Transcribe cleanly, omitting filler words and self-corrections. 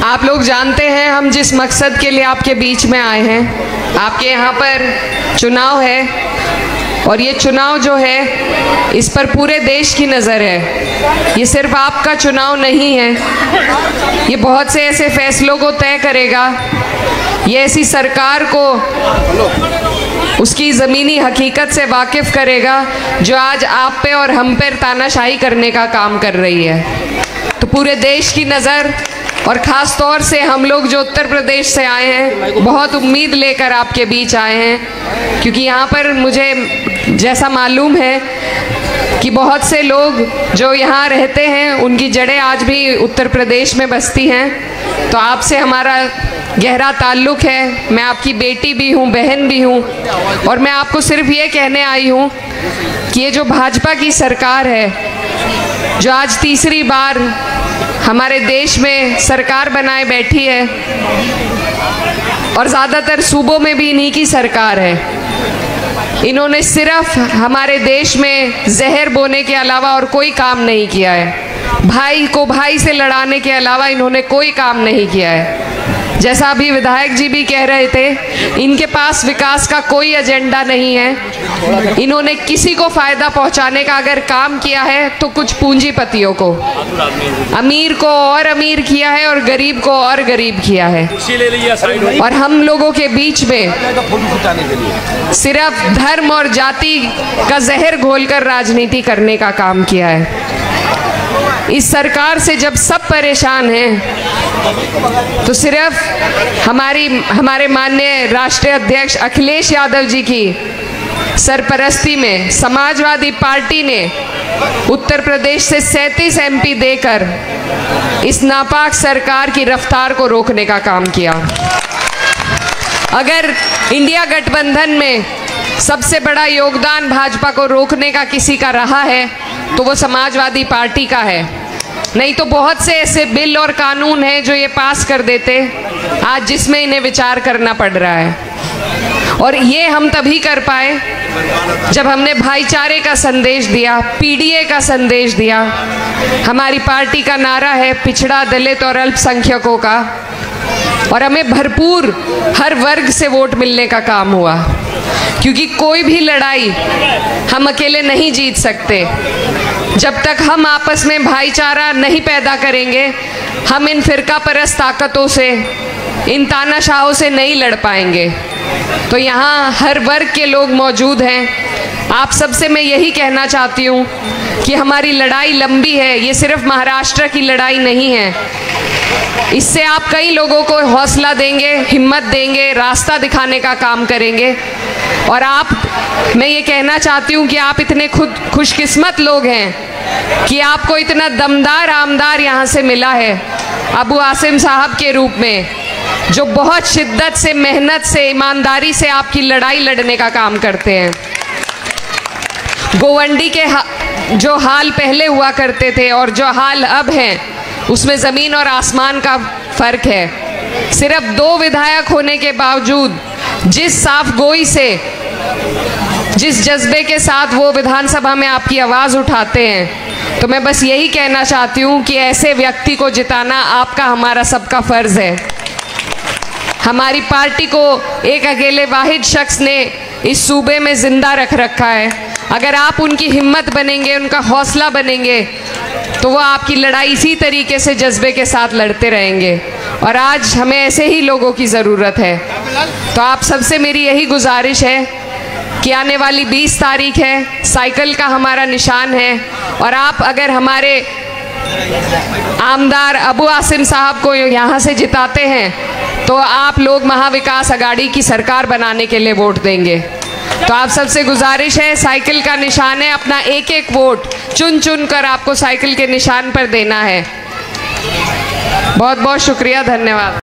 आप लोग जानते हैं हम जिस मकसद के लिए आपके बीच में आए हैं। आपके यहाँ पर चुनाव है और ये चुनाव जो है इस पर पूरे देश की नज़र है। ये सिर्फ आपका चुनाव नहीं है, ये बहुत से ऐसे फैसलों को तय करेगा। ये ऐसी सरकार को उसकी ज़मीनी हकीकत से वाकिफ़ करेगा जो आज आप पे और हम पर तानाशाही करने का काम कर रही है। तो पूरे देश की नज़र और ख़ास तौर से हम लोग जो उत्तर प्रदेश से आए हैं बहुत उम्मीद लेकर आपके बीच आए हैं, क्योंकि यहाँ पर मुझे जैसा मालूम है कि बहुत से लोग जो यहाँ रहते हैं उनकी जड़ें आज भी उत्तर प्रदेश में बसती हैं। तो आपसे हमारा गहरा ताल्लुक़ है। मैं आपकी बेटी भी हूँ, बहन भी हूँ, और मैं आपको सिर्फ ये कहने आई हूँ कि ये जो भाजपा की सरकार है जो आज तीसरी बार हमारे देश में सरकार बनाए बैठी है और ज़्यादातर सूबों में भी इन्हीं की सरकार है, इन्होंने सिर्फ हमारे देश में जहर बोने के अलावा और कोई काम नहीं किया है। भाई को भाई से लड़ाने के अलावा इन्होंने कोई काम नहीं किया है। जैसा अभी विधायक जी भी कह रहे थे, इनके पास विकास का कोई एजेंडा नहीं है। इन्होंने किसी को फ़ायदा पहुंचाने का अगर काम किया है तो कुछ पूंजीपतियों को, अमीर को और अमीर किया है और गरीब को और गरीब किया है। और हम लोगों के बीच में सिर्फ धर्म और जाति का जहर घोलकर राजनीति करने का काम किया है। इस सरकार से जब सब परेशान हैं तो सिर्फ हमारे माननीय राष्ट्रीय अध्यक्ष अखिलेश यादव जी की सरपरस्ती में समाजवादी पार्टी ने उत्तर प्रदेश से 37 MP देकर इस नापाक सरकार की रफ्तार को रोकने का काम किया। अगर इंडिया गठबंधन में सबसे बड़ा योगदान भाजपा को रोकने का किसी का रहा है तो वो समाजवादी पार्टी का है। नहीं तो बहुत से ऐसे बिल और कानून हैं जो ये पास कर देते आज, जिसमें इन्हें विचार करना पड़ रहा है। और ये हम तभी कर पाए जब हमने भाईचारे का संदेश दिया, PDA का संदेश दिया। हमारी पार्टी का नारा है पिछड़ा, दलित और अल्पसंख्यकों का, और हमें भरपूर हर वर्ग से वोट मिलने का काम हुआ, क्योंकि कोई भी लड़ाई हम अकेले नहीं जीत सकते। जब तक हम आपस में भाईचारा नहीं पैदा करेंगे, हम इन फिरका परस्त ताकतों से, इन तानाशाहों से नहीं लड़ पाएंगे। तो यहाँ हर वर्ग के लोग मौजूद हैं। आप सबसे मैं यही कहना चाहती हूँ कि हमारी लड़ाई लंबी है, ये सिर्फ महाराष्ट्र की लड़ाई नहीं है। इससे आप कई लोगों को हौसला देंगे, हिम्मत देंगे, रास्ता दिखाने का काम करेंगे। और मैं ये कहना चाहती हूँ कि आप इतने खुशकिस्मत लोग हैं कि आपको इतना दमदार आमदार यहाँ से मिला है अबू आसिम साहब के रूप में, जो बहुत शिद्दत से, मेहनत से, ईमानदारी से आपकी लड़ाई लड़ने का काम करते हैं। गोवंडी के जो हाल पहले हुआ करते थे और जो हाल अब हैं, उसमें ज़मीन और आसमान का फ़र्क है। सिर्फ 2 विधायक होने के बावजूद जिस साफ गोई से, जिस जज्बे के साथ वो विधानसभा में आपकी आवाज़ उठाते हैं, तो मैं बस यही कहना चाहती हूँ कि ऐसे व्यक्ति को जिताना आपका, हमारा सबका फ़र्ज़ है। हमारी पार्टी को एक अकेले वाहिद शख्स ने इस सूबे में ज़िंदा रख रखा है। अगर आप उनकी हिम्मत बनेंगे, उनका हौसला बनेंगे, तो वो आपकी लड़ाई इसी तरीके से जज्बे के साथ लड़ते रहेंगे। और आज हमें ऐसे ही लोगों की ज़रूरत है। तो आप सबसे मेरी यही गुजारिश है कि आने वाली 20 तारीख है, साइकिल का हमारा निशान है, और आप अगर हमारे आमदार अबू आसिम साहब को यहाँ से जिताते हैं तो आप लोग महाविकास अघाड़ी की सरकार बनाने के लिए वोट देंगे। तो आप सबसे गुजारिश है, साइकिल का निशान है, अपना एक एक वोट चुन चुन कर आपको साइकिल के निशान पर देना है। बहुत बहुत शुक्रिया, धन्यवाद।